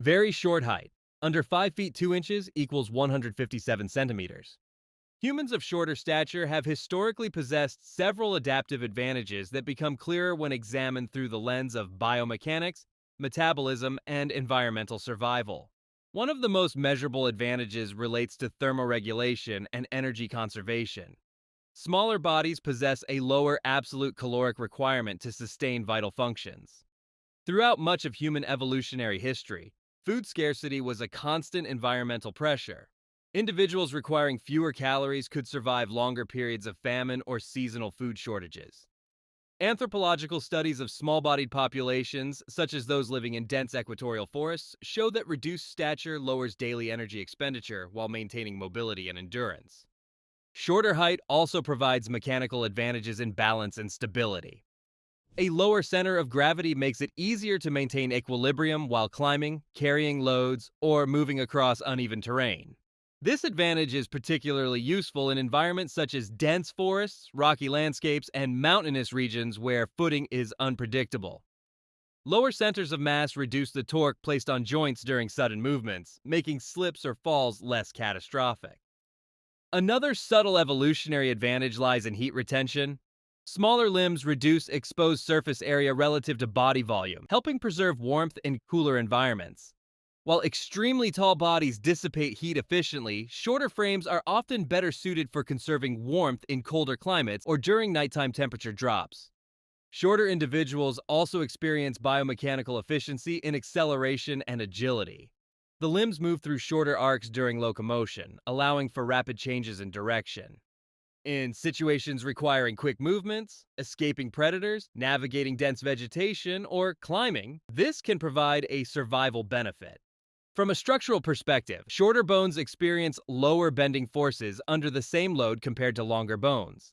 Very short height. Under 5 feet 2 inches equals 157 centimeters. Humans of shorter stature have historically possessed several adaptive advantages that become clearer when examined through the lens of biomechanics, metabolism, and environmental survival. One of the most measurable advantages relates to thermoregulation and energy conservation. Smaller bodies possess a lower absolute caloric requirement to sustain vital functions. Throughout much of human evolutionary history, food scarcity was a constant environmental pressure. Individuals requiring fewer calories could survive longer periods of famine or seasonal food shortages. Anthropological studies of small bodied populations, such as those living in dense equatorial forests, show that reduced stature lowers daily energy expenditure while maintaining mobility and endurance. Shorter height also provides mechanical advantages in balance and stability. A lower center of gravity makes it easier to maintain equilibrium while climbing, carrying loads, or moving across uneven terrain. This advantage is particularly useful in environments such as dense forests, rocky landscapes, and mountainous regions where footing is unpredictable. Lower centers of mass reduce the torque placed on joints during sudden movements, making slips or falls less catastrophic. Another subtle evolutionary advantage lies in heat retention. Smaller limbs reduce exposed surface area relative to body volume, helping preserve warmth in cooler environments. While extremely tall bodies dissipate heat efficiently, shorter frames are often better suited for conserving warmth in colder climates or during nighttime temperature drops. Shorter individuals also experience biomechanical efficiency in acceleration and agility. The limbs move through shorter arcs during locomotion, allowing for rapid changes in direction. In situations requiring quick movements, escaping predators, navigating dense vegetation, or climbing, this can provide a survival benefit. From a structural perspective, shorter bones experience lower bending forces under the same load compared to longer bones.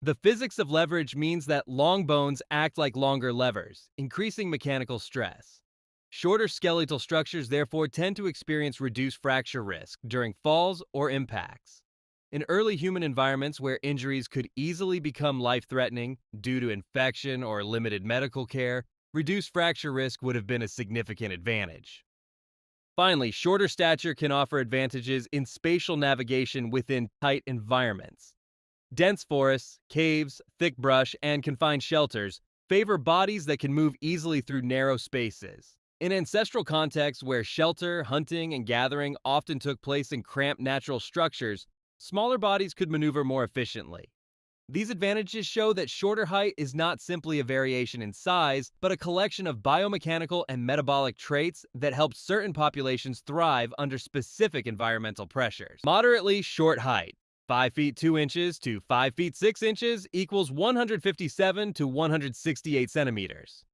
The physics of leverage means that long bones act like longer levers, increasing mechanical stress. Shorter skeletal structures therefore tend to experience reduced fracture risk during falls or impacts. In early human environments where injuries could easily become life-threatening due to infection or limited medical care, reduced fracture risk would have been a significant advantage. Finally, shorter stature can offer advantages in spatial navigation within tight environments. Dense forests, caves, thick brush, and confined shelters favor bodies that can move easily through narrow spaces. In ancestral contexts where shelter, hunting, and gathering often took place in cramped natural structures, smaller bodies could maneuver more efficiently. These advantages show that shorter height is not simply a variation in size, but a collection of biomechanical and metabolic traits that help certain populations thrive under specific environmental pressures. Moderately short height, 5 feet 2 inches to 5 feet 6 inches equals 157 to 168 centimeters.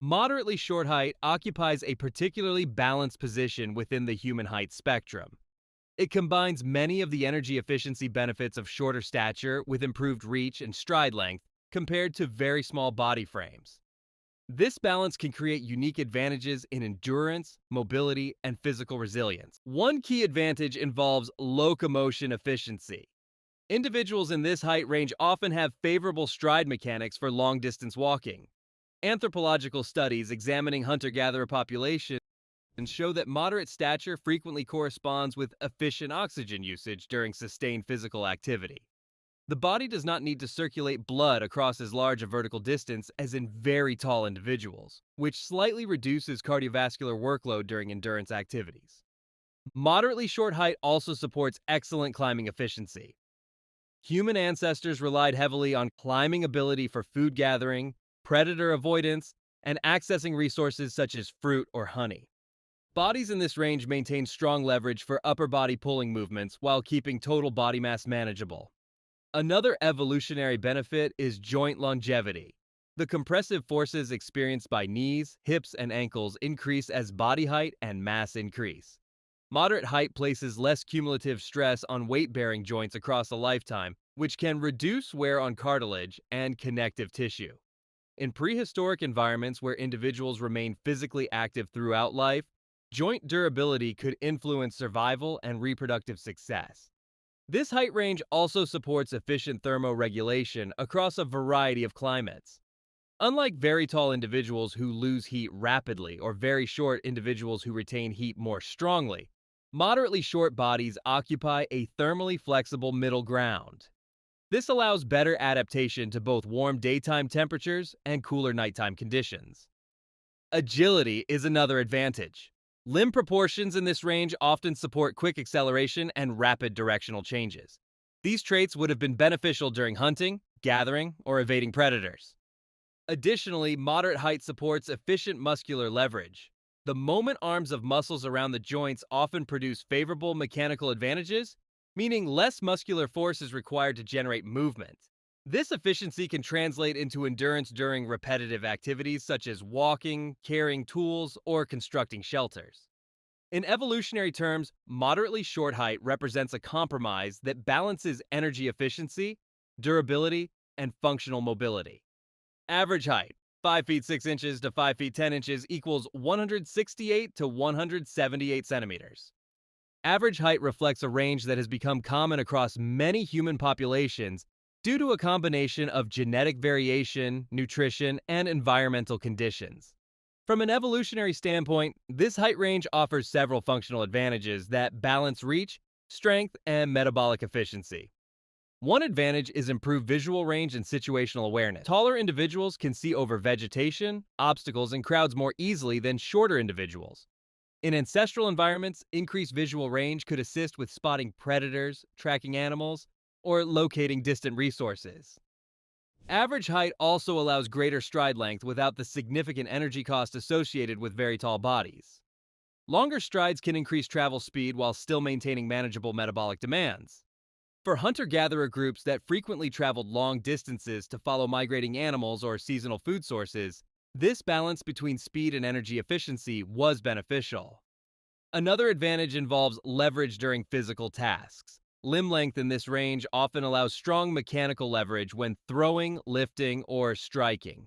Moderately short height occupies a particularly balanced position within the human height spectrum. It combines many of the energy efficiency benefits of shorter stature with improved reach and stride length compared to very small body frames. This balance can create unique advantages in endurance, mobility, and physical resilience. One key advantage involves locomotion efficiency. Individuals in this height range often have favorable stride mechanics for long-distance walking. Anthropological studies examining hunter-gatherer populations show that moderate stature frequently corresponds with efficient oxygen usage during sustained physical activity. The body does not need to circulate blood across as large a vertical distance as in very tall individuals, which slightly reduces cardiovascular workload during endurance activities. Moderately short height also supports excellent climbing efficiency. Human ancestors relied heavily on climbing ability for food gathering, predator avoidance, and accessing resources such as fruit or honey. Bodies in this range maintain strong leverage for upper body pulling movements while keeping total body mass manageable. Another evolutionary benefit is joint longevity. The compressive forces experienced by knees, hips, and ankles increase as body height and mass increase. Moderate height places less cumulative stress on weight-bearing joints across a lifetime, which can reduce wear on cartilage and connective tissue. In prehistoric environments where individuals remain physically active throughout life, joint durability could influence survival and reproductive success. This height range also supports efficient thermoregulation across a variety of climates. Unlike very tall individuals who lose heat rapidly or very short individuals who retain heat more strongly, moderately short bodies occupy a thermally flexible middle ground. This allows better adaptation to both warm daytime temperatures and cooler nighttime conditions. Agility is another advantage. Limb proportions in this range often support quick acceleration and rapid directional changes. These traits would have been beneficial during hunting, gathering, or evading predators. Additionally, moderate height supports efficient muscular leverage. The moment arms of muscles around the joints often produce favorable mechanical advantages, meaning less muscular force is required to generate movement. This efficiency can translate into endurance during repetitive activities such as walking, carrying tools, or constructing shelters. In evolutionary terms, moderately short height represents a compromise that balances energy efficiency, durability, and functional mobility. Average height, 5 feet 6 inches to 5 feet 10 inches equals 168 to 178 centimeters. Average height reflects a range that has become common across many human populations due to a combination of genetic variation, nutrition, and environmental conditions. From an evolutionary standpoint, this height range offers several functional advantages that balance reach, strength, and metabolic efficiency. One advantage is improved visual range and situational awareness. Taller individuals can see over vegetation, obstacles, and crowds more easily than shorter individuals. In ancestral environments, increased visual range could assist with spotting predators, tracking animals, or locating distant resources. Average height also allows greater stride length without the significant energy cost associated with very tall bodies. Longer strides can increase travel speed while still maintaining manageable metabolic demands. For hunter-gatherer groups that frequently traveled long distances to follow migrating animals or seasonal food sources, this balance between speed and energy efficiency was beneficial. Another advantage involves leverage during physical tasks. Limb length in this range often allows strong mechanical leverage when throwing, lifting, or striking.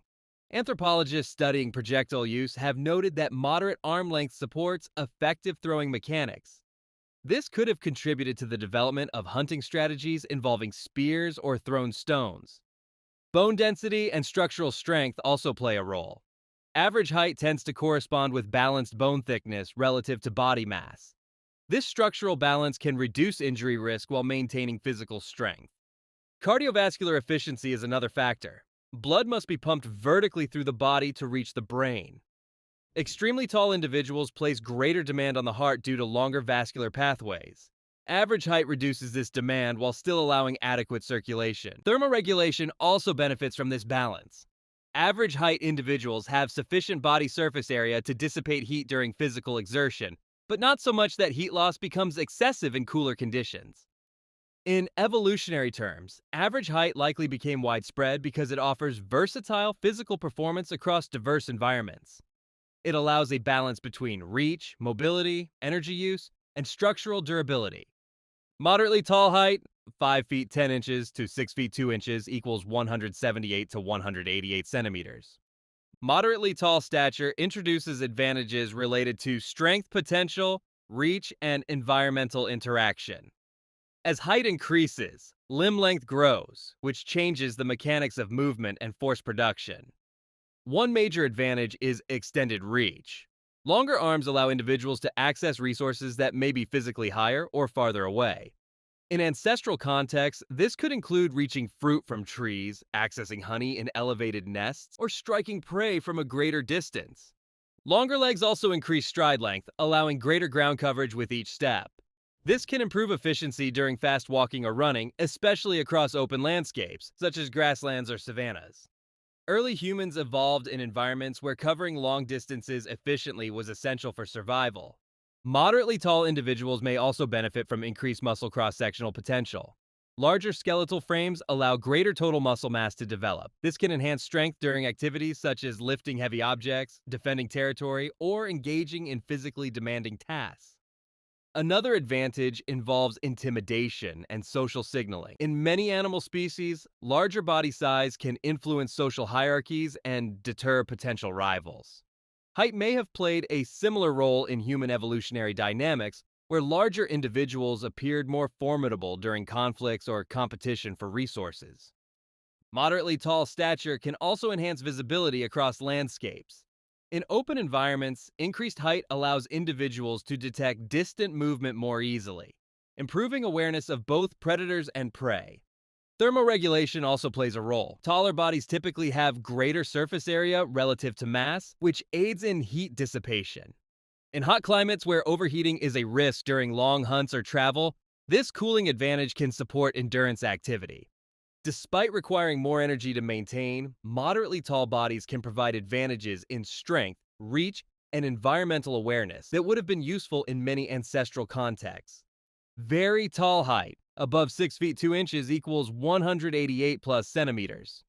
Anthropologists studying projectile use have noted that moderate arm length supports effective throwing mechanics. This could have contributed to the development of hunting strategies involving spears or thrown stones. Bone density and structural strength also play a role. Average height tends to correspond with balanced bone thickness relative to body mass. This structural balance can reduce injury risk while maintaining physical strength. Cardiovascular efficiency is another factor. Blood must be pumped vertically through the body to reach the brain. Extremely tall individuals place greater demand on the heart due to longer vascular pathways. Average height reduces this demand while still allowing adequate circulation. Thermoregulation also benefits from this balance. Average height individuals have sufficient body surface area to dissipate heat during physical exertion, but not so much that heat loss becomes excessive in cooler conditions. In evolutionary terms, average height likely became widespread because it offers versatile physical performance across diverse environments. It allows a balance between reach, mobility, energy use, and structural durability. Moderately tall height, 5 feet 10 inches to 6 feet 2 inches equals 178 to 188 centimeters. Moderately tall stature introduces advantages related to strength potential, reach, and environmental interaction. As height increases, limb length grows, which changes the mechanics of movement and force production. One major advantage is extended reach. Longer arms allow individuals to access resources that may be physically higher or farther away. In ancestral contexts, this could include reaching fruit from trees, accessing honey in elevated nests, or striking prey from a greater distance. Longer legs also increase stride length, allowing greater ground coverage with each step. This can improve efficiency during fast walking or running, especially across open landscapes, such as grasslands or savannas. Early humans evolved in environments where covering long distances efficiently was essential for survival. Moderately tall individuals may also benefit from increased muscle cross-sectional potential. Larger skeletal frames allow greater total muscle mass to develop. This can enhance strength during activities such as lifting heavy objects, defending territory, or engaging in physically demanding tasks. Another advantage involves intimidation and social signaling. In many animal species, larger body size can influence social hierarchies and deter potential rivals. Height may have played a similar role in human evolutionary dynamics, where larger individuals appeared more formidable during conflicts or competition for resources. Moderately tall stature can also enhance visibility across landscapes. In open environments, increased height allows individuals to detect distant movement more easily, improving awareness of both predators and prey. Thermoregulation also plays a role. Taller bodies typically have greater surface area relative to mass, which aids in heat dissipation. In hot climates where overheating is a risk during long hunts or travel, this cooling advantage can support endurance activity. Despite requiring more energy to maintain, moderately tall bodies can provide advantages in strength, reach, and environmental awareness that would have been useful in many ancestral contexts. Very tall height, above 6 feet 2 inches, equals 188 plus centimeters.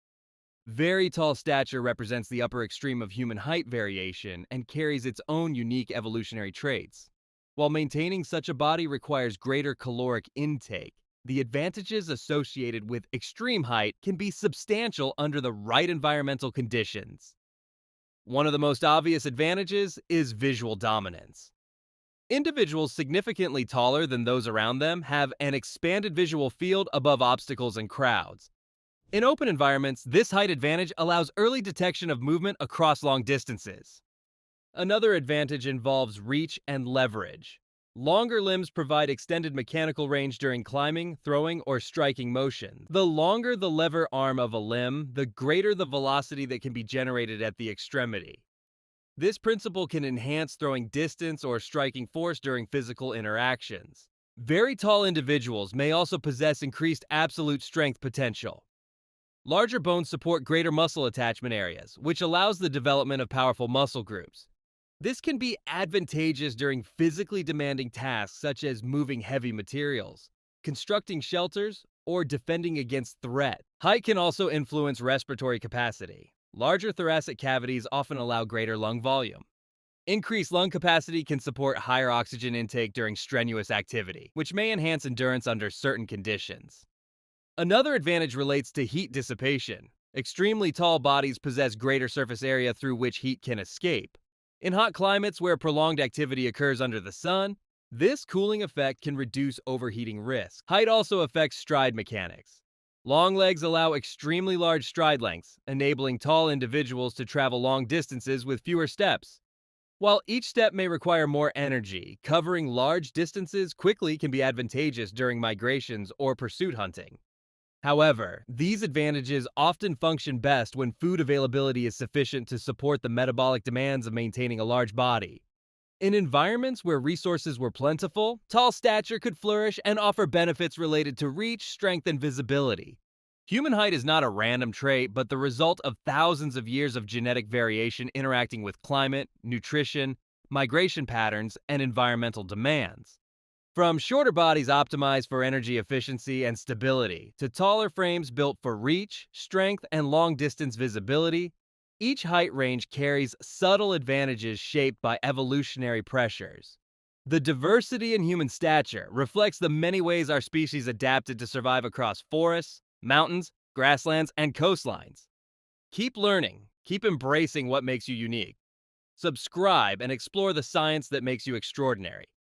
Very tall stature represents the upper extreme of human height variation and carries its own unique evolutionary traits. While maintaining such a body requires greater caloric intake, the advantages associated with extreme height can be substantial under the right environmental conditions. One of the most obvious advantages is visual dominance. Individuals significantly taller than those around them have an expanded visual field above obstacles and crowds. In open environments, this height advantage allows early detection of movement across long distances. Another advantage involves reach and leverage. Longer limbs provide extended mechanical range during climbing, throwing, or striking motion. The longer the lever arm of a limb, the greater the velocity that can be generated at the extremity. This principle can enhance throwing distance or striking force during physical interactions. Very tall individuals may also possess increased absolute strength potential. Larger bones support greater muscle attachment areas, which allows the development of powerful muscle groups. This can be advantageous during physically demanding tasks such as moving heavy materials, constructing shelters, or defending against threat. Height can also influence respiratory capacity. Larger thoracic cavities often allow greater lung volume. Increased lung capacity can support higher oxygen intake during strenuous activity, which may enhance endurance under certain conditions. Another advantage relates to heat dissipation. Extremely tall bodies possess greater surface area through which heat can escape. In hot climates where prolonged activity occurs under the sun, this cooling effect can reduce overheating risk. Height also affects stride mechanics. Long legs allow extremely large stride lengths, enabling tall individuals to travel long distances with fewer steps. While each step may require more energy, covering large distances quickly can be advantageous during migrations or pursuit hunting. However, these advantages often function best when food availability is sufficient to support the metabolic demands of maintaining a large body. In environments where resources were plentiful, tall stature could flourish and offer benefits related to reach, strength, and visibility. Human height is not a random trait, but the result of thousands of years of genetic variation interacting with climate, nutrition, migration patterns, and environmental demands. From shorter bodies optimized for energy efficiency and stability to taller frames built for reach, strength, and long-distance visibility, each height range carries subtle advantages shaped by evolutionary pressures. The diversity in human stature reflects the many ways our species adapted to survive across forests, mountains, grasslands, and coastlines. Keep learning, keep embracing what makes you unique. Subscribe and explore the science that makes you extraordinary.